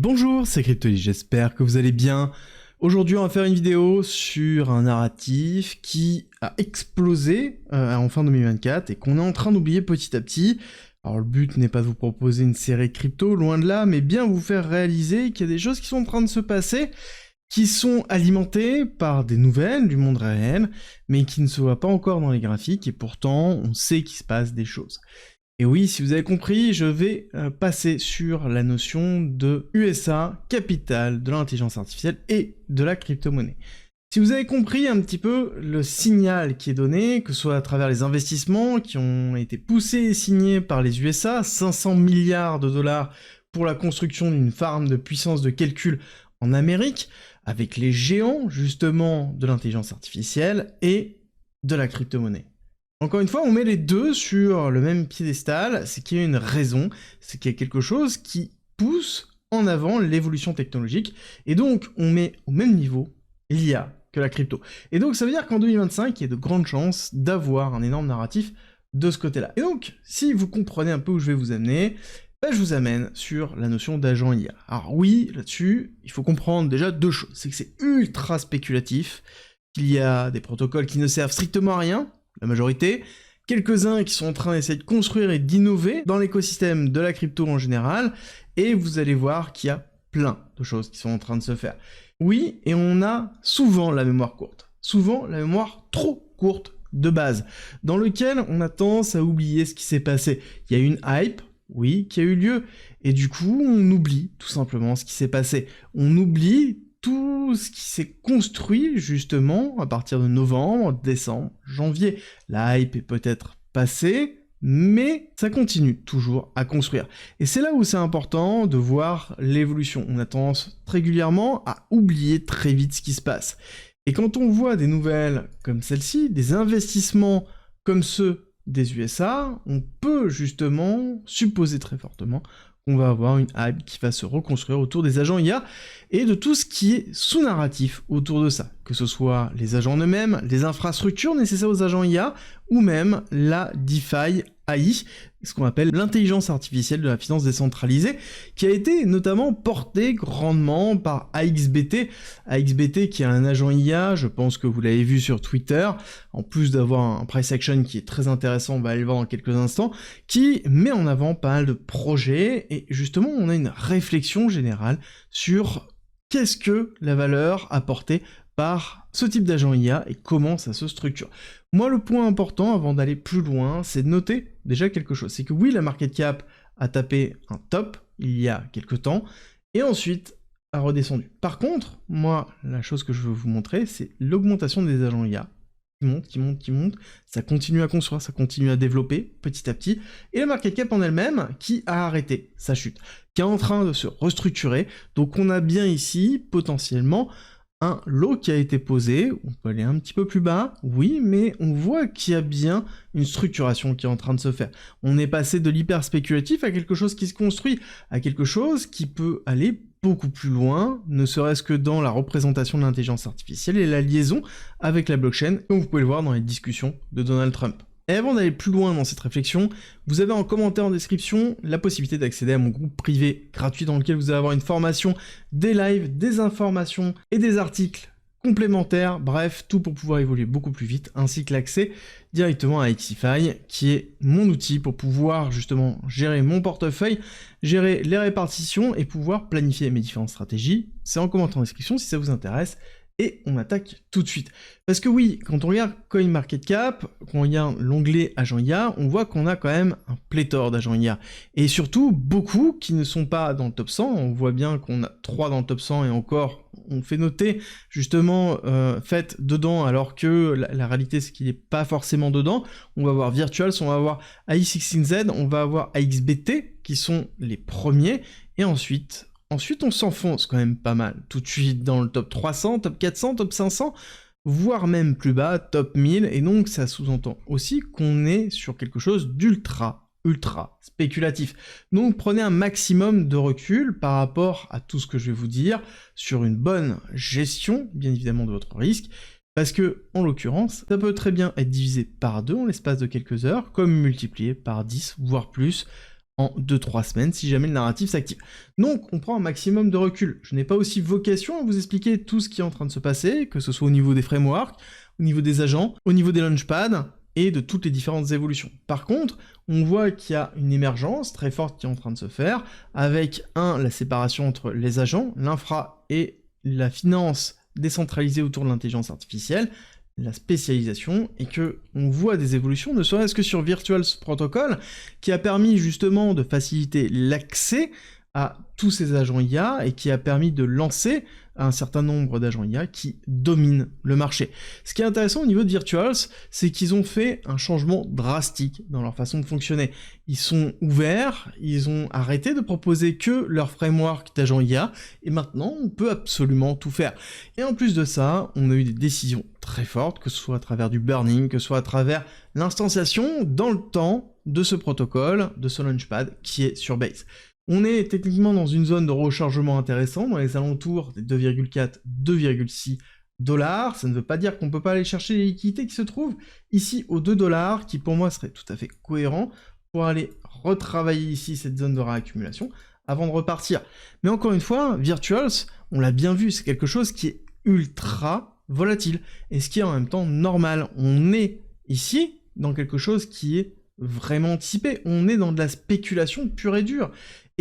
Bonjour, c'est Cryptoly, j'espère que vous allez bien. Aujourd'hui, on va faire une vidéo sur un narratif qui a explosé en fin 2024 et qu'on est en train d'oublier petit à petit. Alors le but n'est pas de vous proposer une série crypto, loin de là, mais bien vous faire réaliser qu'il y a des choses qui sont en train de se passer, qui sont alimentées par des nouvelles du monde réel, mais qui ne se voient pas encore dans les graphiques, et pourtant on sait qu'il se passe des choses. Et oui, si vous avez compris, je vais passer sur la notion de USA, capital de l'intelligence artificielle et de la crypto-monnaie. Si vous avez compris un petit peu le signal qui est donné, que ce soit à travers les investissements qui ont été poussés et signés par les USA, 500 milliards de dollars pour la construction d'une farm de puissance de calcul en Amérique, avec les géants justement de l'intelligence artificielle et de la crypto-monnaie. Encore une fois, on met les deux sur le même piédestal, c'est qu'il y a une raison, c'est qu'il y a quelque chose qui pousse en avant l'évolution technologique, et donc on met au même niveau l'IA que la crypto. Et donc ça veut dire qu'en 2025, il y a de grandes chances d'avoir un énorme narratif de ce côté-là. Et donc, si vous comprenez un peu où je vais vous amener, je vous amène sur la notion d'agent IA. Alors oui, là-dessus, il faut comprendre déjà deux choses, c'est que c'est ultra spéculatif, qu'il y a des protocoles qui ne servent strictement à rien, la majorité, quelques-uns qui sont en train d'essayer de construire et d'innover dans l'écosystème de la crypto en général, et vous allez voir qu'il y a plein de choses qui sont en train de se faire. Oui, et on a souvent la mémoire courte, souvent la mémoire trop courte de base, dans lequel on a tendance à oublier ce qui s'est passé. Il y a une hype, oui, qui a eu lieu, et du coup on oublie tout simplement ce qui s'est passé. On oublie tout ce qui s'est construit justement à partir de novembre, décembre, janvier. La hype est peut-être passée, mais ça continue toujours à construire. Et c'est là où c'est important de voir l'évolution. On a tendance régulièrement à oublier très vite ce qui se passe. Et quand on voit des nouvelles comme celle-ci, des investissements comme ceux des USA, on peut justement supposer très fortement on va avoir une hype qui va se reconstruire autour des agents IA et de tout ce qui est sous-narratif autour de ça, que ce soit les agents eux-mêmes, les infrastructures nécessaires aux agents IA, ou même la DeFi AI, ce qu'on appelle l'intelligence artificielle de la finance décentralisée, qui a été notamment portée grandement par AXBT. AXBT qui est un agent IA, je pense que vous l'avez vu sur Twitter, en plus d'avoir un price action qui est très intéressant, on va aller le voir dans quelques instants, qui met en avant pas mal de projets, et justement on a une réflexion générale sur qu'est-ce que la valeur apportée par ce type d'agent IA et comment ça se structure. Moi, le point important, avant d'aller plus loin, c'est de noter déjà quelque chose. C'est que oui, la market cap a tapé un top il y a quelques temps, et ensuite a redescendu. Par contre, moi, la chose que je veux vous montrer, c'est l'augmentation des agents IA. Qui monte, ça continue à construire, ça continue à développer petit à petit, et la market cap en elle-même qui a arrêté sa chute, qui est en train de se restructurer. Donc on a bien ici, potentiellement, un lot qui a été posé, on peut aller un petit peu plus bas, oui, mais on voit qu'il y a bien une structuration qui est en train de se faire. On est passé de l'hyper spéculatif à quelque chose qui se construit, à quelque chose qui peut aller beaucoup plus loin, ne serait-ce que dans la représentation de l'intelligence artificielle et la liaison avec la blockchain, comme vous pouvez le voir dans les discussions de Donald Trump. Et avant d'aller plus loin dans cette réflexion, vous avez en commentaire en description la possibilité d'accéder à mon groupe privé gratuit dans lequel vous allez avoir une formation, des lives, des informations et des articles complémentaires, bref, tout pour pouvoir évoluer beaucoup plus vite, ainsi que l'accès directement à Xify, qui est mon outil pour pouvoir justement gérer mon portefeuille, gérer les répartitions et pouvoir planifier mes différentes stratégies. C'est en commentaire en description si ça vous intéresse. Et on attaque tout de suite. Parce que oui, quand on regarde CoinMarketCap, quand on regarde l'onglet agent IA, on voit qu'on a quand même un pléthore d'agents IA. Et surtout, beaucoup qui ne sont pas dans le top 100. On voit bien qu'on a 3 dans le top 100 et encore, on fait noter justement fait dedans, alors que la réalité c'est qu'il n'est pas forcément dedans. On va avoir Virtuals, on va avoir AI16Z, on va avoir AXBT qui sont les premiers. Et ensuite, on s'enfonce quand même pas mal, tout de suite dans le top 300, top 400, top 500, voire même plus bas, top 1000, et donc ça sous-entend aussi qu'on est sur quelque chose d'ultra spéculatif. Donc prenez un maximum de recul par rapport à tout ce que je vais vous dire sur une bonne gestion, bien évidemment, de votre risque, parce que, en l'occurrence, ça peut très bien être divisé par 2 en l'espace de quelques heures, comme multiplié par 10, voire plus, en 2-3 semaines si jamais le narratif s'active. Donc on prend un maximum de recul. Je n'ai pas aussi vocation à vous expliquer tout ce qui est en train de se passer, que ce soit au niveau des frameworks, au niveau des agents, au niveau des launchpads, et de toutes les différentes évolutions. Par contre, on voit qu'il y a une émergence très forte qui est en train de se faire, avec la séparation entre les agents, l'infra et la finance décentralisée autour de l'intelligence artificielle, la spécialisation, et que on voit des évolutions, ne serait-ce que sur Virtual Protocol, qui a permis justement de faciliter l'accès à tous ces agents IA, et qui a permis de lancer un certain nombre d'agents IA qui dominent le marché. Ce qui est intéressant au niveau de Virtuals, c'est qu'ils ont fait un changement drastique dans leur façon de fonctionner. Ils sont ouverts, ils ont arrêté de proposer que leur framework d'agents IA, et maintenant on peut absolument tout faire. Et en plus de ça, on a eu des décisions très fortes, que ce soit à travers du burning, que ce soit à travers l'instanciation dans le temps de ce protocole, de ce launchpad qui est sur Base. On est techniquement dans une zone de rechargement intéressant, dans les alentours des 2,4, 2,6 $. Ça ne veut pas dire qu'on ne peut pas aller chercher les liquidités qui se trouvent ici aux 2 $, qui pour moi serait tout à fait cohérent pour aller retravailler ici cette zone de réaccumulation avant de repartir. Mais encore une fois, Virtuals, on l'a bien vu, c'est quelque chose qui est ultra volatile, et ce qui est en même temps normal. On est ici dans quelque chose qui est vraiment anticipé, on est dans de la spéculation pure et dure.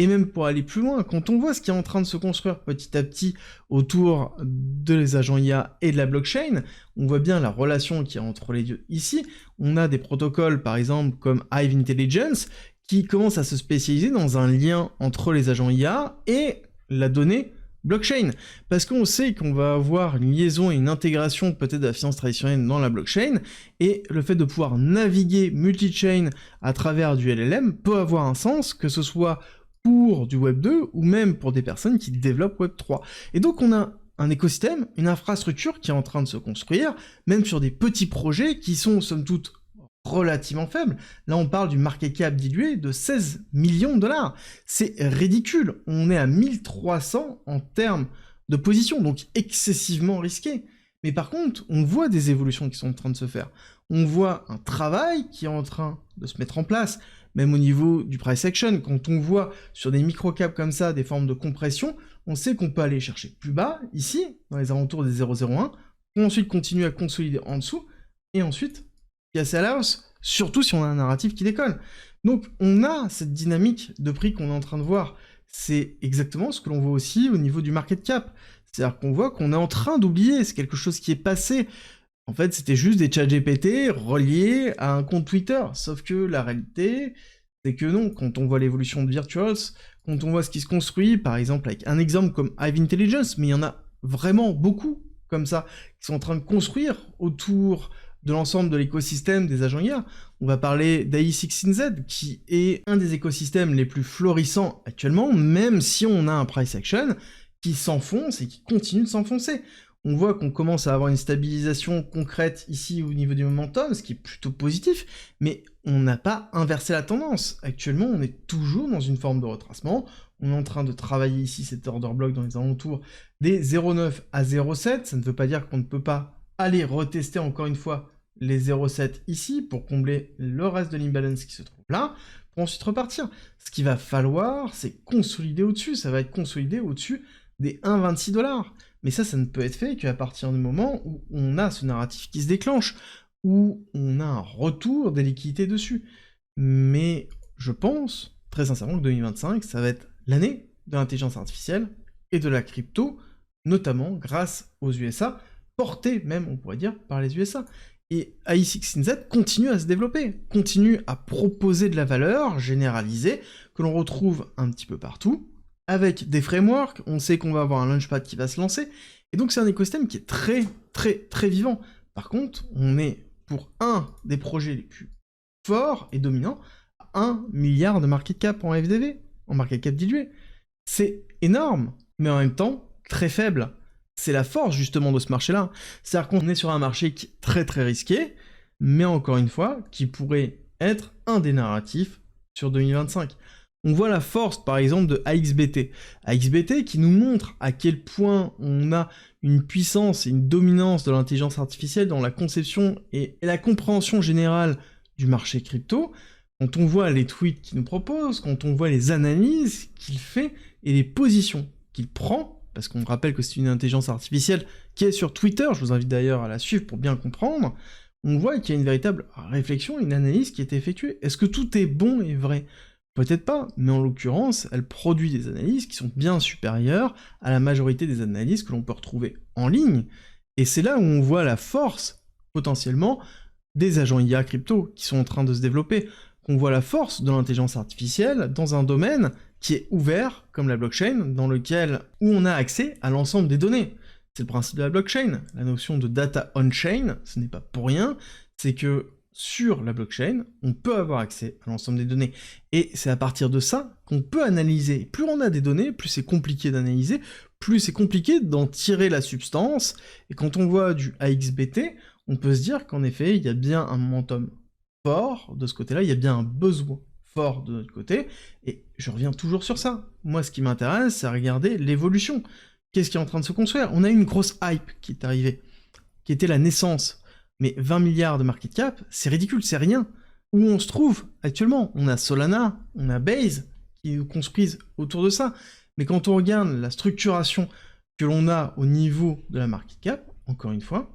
Et même pour aller plus loin, quand on voit ce qui est en train de se construire petit à petit autour des agents IA et de la blockchain, on voit bien la relation qu'il y a entre les deux. Ici, on a des protocoles, par exemple, comme Hive Intelligence, qui commencent à se spécialiser dans un lien entre les agents IA et la donnée blockchain. Parce qu'on sait qu'on va avoir une liaison et une intégration peut-être de la finance traditionnelle dans la blockchain, et le fait de pouvoir naviguer multi-chain à travers du LLM peut avoir un sens, que ce soit pour du Web 2 ou même pour des personnes qui développent Web 3. Et donc on a un écosystème, une infrastructure qui est en train de se construire, même sur des petits projets qui sont somme toute relativement faibles. Là on parle du market cap dilué de 16 millions de $. C'est ridicule, on est à 1300 en termes de position, donc excessivement risqué. Mais par contre, on voit des évolutions qui sont en train de se faire. On voit un travail qui est en train de se mettre en place, même au niveau du price action. Quand on voit sur des microcaps comme ça des formes de compression, on sait qu'on peut aller chercher plus bas, ici, dans les alentours des 0,01, pour ensuite continuer à consolider en dessous, et ensuite casser à la hausse, surtout si on a un narratif qui décolle. Donc on a cette dynamique de prix qu'on est en train de voir. C'est exactement ce que l'on voit aussi au niveau du market cap. C'est-à-dire qu'on voit qu'on est en train d'oublier, c'est quelque chose qui est passé. En fait, c'était juste des chats GPT reliés à un compte Twitter. Sauf que la réalité, c'est que non, quand on voit l'évolution de Virtuals, quand on voit ce qui se construit, par exemple avec un exemple comme Hive Intelligence, mais il y en a vraiment beaucoup comme ça, qui sont en train de construire autour de l'ensemble de l'écosystème des agents IA. On va parler d'AI16Z, qui est un des écosystèmes les plus florissants actuellement, même si on a un price action qui s'enfonce et qui continue de s'enfoncer. On voit qu'on commence à avoir une stabilisation concrète ici au niveau du momentum, ce qui est plutôt positif, mais on n'a pas inversé la tendance. Actuellement, on est toujours dans une forme de retracement. On est en train de travailler ici cet order block dans les alentours des 0,9 à 0,7. Ça ne veut pas dire qu'on ne peut pas aller retester encore une fois les 0,7 ici pour combler le reste de l'imbalance qui se trouve là, pour ensuite repartir. Ce qu'il va falloir, c'est consolider au-dessus. Ça va être consolidé au-dessus des 1,26 $. Mais ça ne peut être fait qu'à partir du moment où on a ce narratif qui se déclenche, où on a un retour des liquidités dessus. Mais je pense, très sincèrement, que 2025, ça va être l'année de l'intelligence artificielle et de la crypto, notamment grâce aux USA, portés même, on pourrait dire, par les USA. Et AI16Z continue à se développer, continue à proposer de la valeur généralisée, que l'on retrouve un petit peu partout, avec des frameworks, on sait qu'on va avoir un launchpad qui va se lancer, et donc c'est un écosystème qui est très, très, très vivant. Par contre, on est pour un des projets les plus forts et dominants, à 1 milliard de market cap en FDV, en market cap dilué. C'est énorme, mais en même temps, très faible. C'est la force justement de ce marché-là. C'est-à-dire qu'on est sur un marché qui est très très risqué, mais encore une fois, qui pourrait être un des narratifs sur 2025. On voit la force, par exemple, de AXBT. AXBT qui nous montre à quel point on a une puissance et une dominance de l'intelligence artificielle dans la conception et la compréhension générale du marché crypto. Quand on voit les tweets qu'il nous propose, quand on voit les analyses qu'il fait et les positions qu'il prend, parce qu'on rappelle que c'est une intelligence artificielle qui est sur Twitter, je vous invite d'ailleurs à la suivre pour bien comprendre, on voit qu'il y a une véritable réflexion, une analyse qui est effectuée. Est-ce que tout est bon et vrai? Peut-être pas, mais en l'occurrence, elle produit des analyses qui sont bien supérieures à la majorité des analyses que l'on peut retrouver en ligne, et c'est là où on voit la force, potentiellement, des agents IA crypto qui sont en train de se développer, qu'on voit la force de l'intelligence artificielle dans un domaine qui est ouvert, comme la blockchain, dans lequel où on a accès à l'ensemble des données. C'est le principe de la blockchain. La notion de data on-chain, ce n'est pas pour rien, c'est que sur la blockchain, on peut avoir accès à l'ensemble des données. Et c'est à partir de ça qu'on peut analyser. Plus on a des données, plus c'est compliqué d'analyser, plus c'est compliqué d'en tirer la substance. Et quand on voit du AXBT, on peut se dire qu'en effet, il y a bien un momentum fort de ce côté-là, il y a bien un besoin fort de notre côté, et je reviens toujours sur ça. Moi, ce qui m'intéresse, c'est regarder l'évolution. Qu'est-ce qui est en train de se construire? On a eu une grosse hype qui est arrivée, qui était la naissance. Mais 20 milliards de market cap, c'est ridicule, c'est rien. Où on se trouve actuellement? On a Solana, on a Base, qui nous construisent autour de ça. Mais quand on regarde la structuration que l'on a au niveau de la market cap, encore une fois,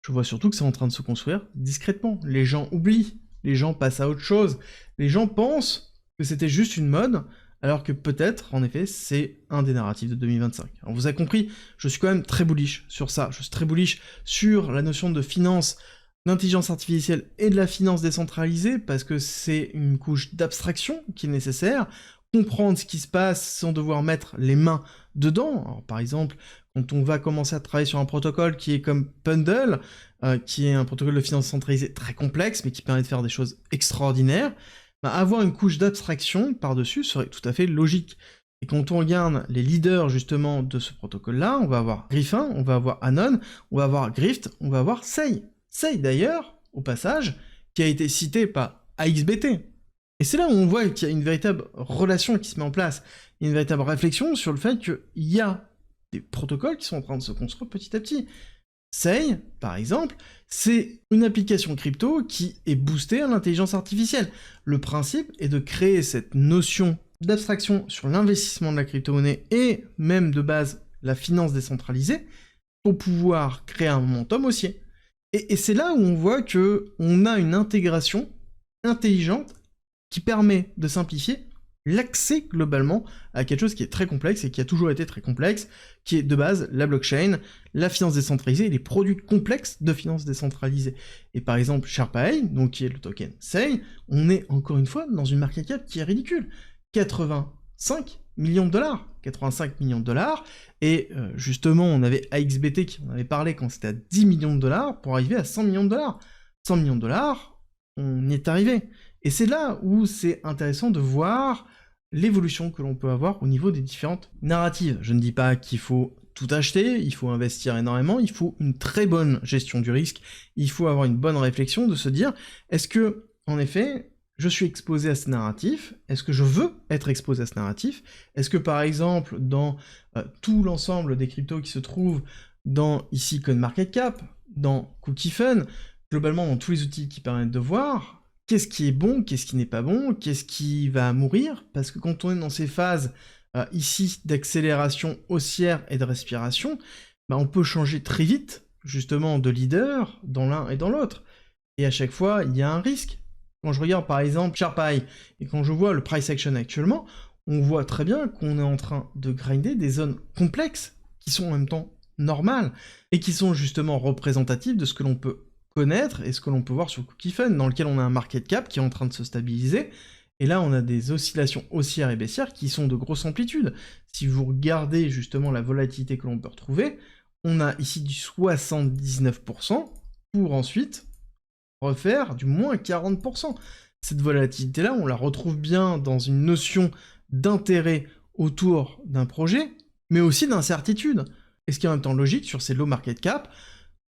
je vois surtout que c'est en train de se construire discrètement. Les gens oublient, les gens passent à autre chose, les gens pensent que c'était juste une mode, alors que peut-être, en effet, c'est un des narratifs de 2025. Alors vous avez compris, je suis quand même très bullish sur ça, je suis très bullish sur la notion de finance, d'intelligence artificielle et de la finance décentralisée, parce que c'est une couche d'abstraction qui est nécessaire, comprendre ce qui se passe sans devoir mettre les mains dedans. Alors, par exemple, quand on va commencer à travailler sur un protocole qui est comme Pendle, qui est un protocole de finance centralisée très complexe, mais qui permet de faire des choses extraordinaires, bah, avoir une couche d'abstraction par-dessus serait tout à fait logique. Et quand on regarde les leaders justement de ce protocole-là, on va avoir Griffin, on va avoir Anon, on va avoir Grift, on va avoir Sei. Sei d'ailleurs, au passage, qui a été cité par AXBT. Et c'est là où on voit qu'il y a une véritable relation qui se met en place, il y a une véritable réflexion sur le fait qu'il y a des protocoles qui sont en train de se construire petit à petit. Sei, par exemple, c'est une application crypto qui est boostée à l'intelligence artificielle. Le principe est de créer cette notion d'abstraction sur l'investissement de la crypto-monnaie et même de base la finance décentralisée pour pouvoir créer un momentum haussier. Et c'est là où on voit qu'on a une intégration intelligente qui permet de simplifier l'accès globalement à quelque chose qui est très complexe et qui a toujours été très complexe, qui est de base la blockchain, la finance décentralisée et les produits complexes de finance décentralisée. Et par exemple, SharePay, donc qui est le token Sei, on est encore une fois dans une market cap qui est ridicule. 85 millions de dollars. 85 millions de dollars, et justement, on avait AXBT qui en avait parlé quand c'était à 10 millions de dollars pour arriver à 100 millions de dollars. 100 millions de dollars, on y est arrivé. Et c'est là où c'est intéressant de voir l'évolution que l'on peut avoir au niveau des différentes narratives. Je ne dis pas qu'il faut tout acheter, il faut investir énormément, il faut une très bonne gestion du risque, il faut avoir une bonne réflexion de se dire, est-ce que, en effet, je suis exposé à ce narratif? Est-ce que je veux être exposé à ce narratif? Est-ce que, par exemple, dans tout l'ensemble des cryptos qui se trouvent dans, ici, CoinMarketCap, dans CookieFun, globalement dans tous les outils qui permettent de voir, qu'est-ce qui est bon, qu'est-ce qui n'est pas bon, qu'est-ce qui va mourir, parce que quand on est dans ces phases ici d'accélération haussière et de respiration, bah, on peut changer très vite, justement, de leader dans l'un et dans l'autre. Et à chaque fois, il y a un risque. Quand je regarde par exemple SharePay, et quand je vois le price action actuellement, on voit très bien qu'on est en train de grinder des zones complexes, qui sont en même temps normales, et qui sont justement représentatives de ce que l'on peut connaître et ce que l'on peut voir sur CookieFun, dans lequel on a un market cap qui est en train de se stabiliser, et là on a des oscillations haussières et baissières qui sont de grosse amplitude. Si vous regardez justement la volatilité que l'on peut retrouver, on a ici du 79%, pour ensuite refaire du moins 40%. Cette volatilité-là, on la retrouve bien dans une notion d'intérêt autour d'un projet, mais aussi d'incertitude. Et ce qui est en même temps logique sur ces low market cap,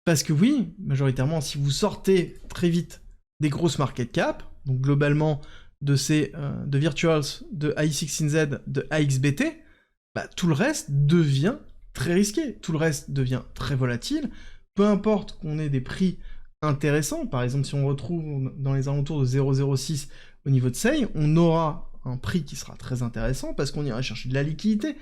parce que oui, majoritairement, si vous sortez très vite des grosses market cap, donc globalement de ces de Virtuals, de AI16Z, de AXBT, bah, tout le reste devient très risqué, tout le reste devient très volatile, peu importe qu'on ait des prix intéressants, par exemple si on retrouve dans les alentours de 0,06 au niveau de SEI, on aura un prix qui sera très intéressant parce qu'on ira chercher de la liquidité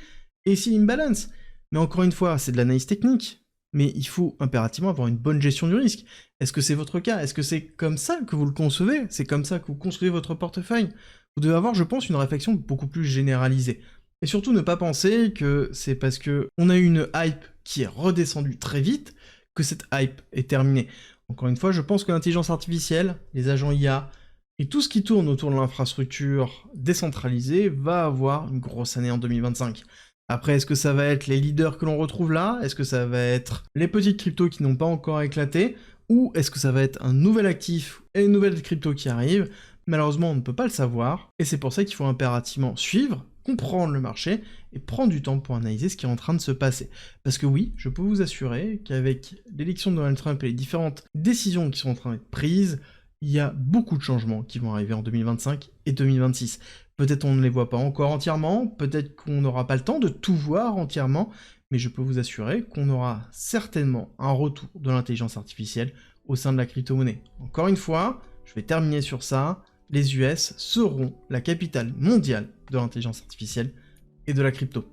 et si imbalance. Mais encore une fois, c'est de l'analyse technique. Mais il faut impérativement avoir une bonne gestion du risque. Est-ce que c'est votre cas? Est-ce que c'est comme ça que vous le concevez? C'est comme ça que vous construisez votre portefeuille? Vous devez avoir, je pense, une réflexion beaucoup plus généralisée. Et surtout ne pas penser que c'est parce que on a eu une hype qui est redescendue très vite que cette hype est terminée. Encore une fois, je pense que l'intelligence artificielle, les agents IA, et tout ce qui tourne autour de l'infrastructure décentralisée va avoir une grosse année en 2025. Après, est-ce que ça va être les leaders que l'on retrouve là? Est-ce que ça va être les petites cryptos qui n'ont pas encore éclaté? Ou est-ce que ça va être un nouvel actif et une nouvelle crypto qui arrive? Malheureusement, on ne peut pas le savoir, et c'est pour ça qu'il faut impérativement suivre, comprendre le marché, et prendre du temps pour analyser ce qui est en train de se passer. Parce que oui, je peux vous assurer qu'avec l'élection de Donald Trump et les différentes décisions qui sont en train d'être prises, il y a beaucoup de changements qui vont arriver en 2025 et 2026. Peut-être on ne les voit pas encore entièrement, peut-être qu'on n'aura pas le temps de tout voir entièrement, mais je peux vous assurer qu'on aura certainement un retour de l'intelligence artificielle au sein de la crypto-monnaie. Encore une fois, je vais terminer sur ça, les US seront la capitale mondiale de l'intelligence artificielle et de la crypto.